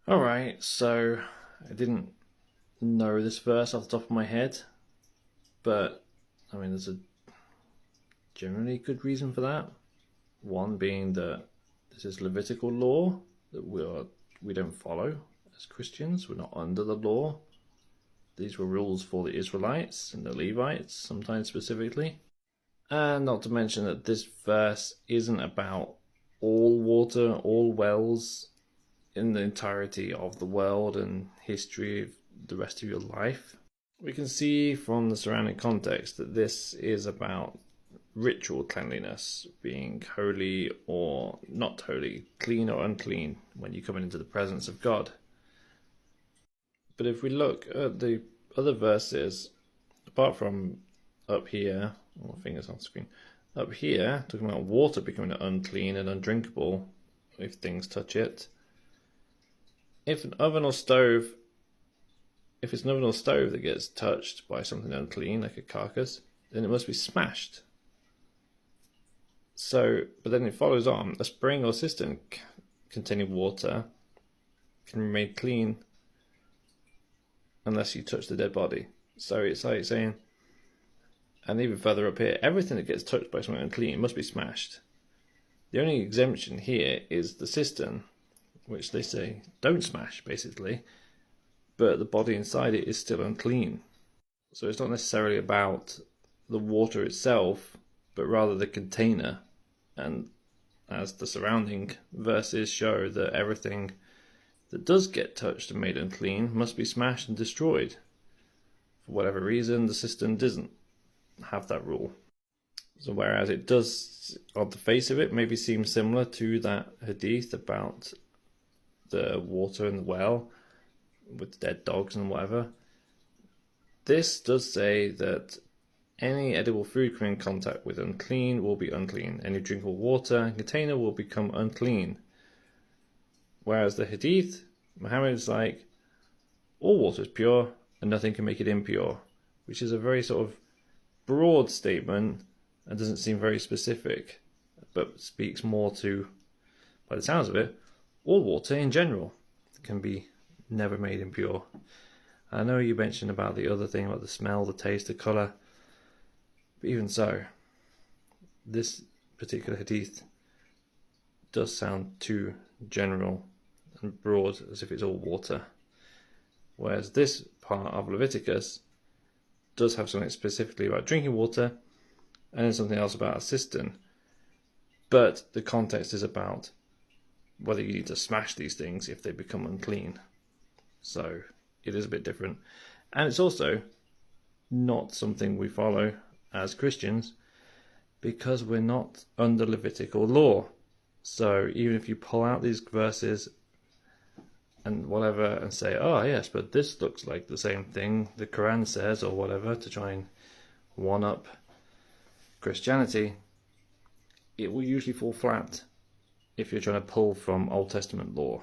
Alright, so I didn't know this verse off the top of my head, but I mean, there's a generally good reason for that. One being that this is Levitical law that we don't follow as Christians. We're not under the law. These were rules for the Israelites and the Levites, sometimes specifically. And not to mention that this verse isn't about all water, all wells in the entirety of the world and history of the rest of your life. We can see from the surrounding context that this is about ritual cleanliness, being holy or not holy, clean or unclean when you come into the presence of God. But if we look at the other verses, apart from up here, or fingers on the screen, up here, talking about water becoming unclean and undrinkable if things touch it. If it's an oven or stove that gets touched by something unclean, like a carcass, then it must be smashed. So, but then it follows on, a spring or cistern containing water can remain clean unless you touch the dead body. So it's like saying, and even further up here, everything that gets touched by something unclean must be smashed. The only exemption here is the cistern, which they say don't smash, basically, but the body inside it is still unclean. So it's not necessarily about the water itself, but rather the container, and as the surrounding verses show, that everything that does get touched and made unclean must be smashed and destroyed. For whatever reason, the cistern doesn't have that rule. So whereas it does, on the face of it, maybe seem similar to that hadith about the water in the well with dead dogs and whatever, this does say that any edible food coming in contact with unclean will be unclean. Any drinkable water and container will become unclean. Whereas the hadith, Muhammad is like, all water is pure and nothing can make it impure, which is a very sort of broad statement and doesn't seem very specific, but speaks more to, by the sounds of it, all water in general can be never made impure. I know you mentioned about the other thing, about the smell, the taste, the colour, but even so, this particular hadith does sound too general and broad, as if it's all water. Whereas this part of Leviticus does have something specifically about drinking water, and then something else about a cistern. But the context is about whether you need to smash these things if they become unclean. So it is a bit different. And it's also not something we follow as Christians because we're not under Levitical law. So even if you pull out these verses and whatever and say, oh yes, but this looks like the same thing the Quran says or whatever, to try and one-up Christianity, it will usually fall flat if you're trying to pull from Old Testament law.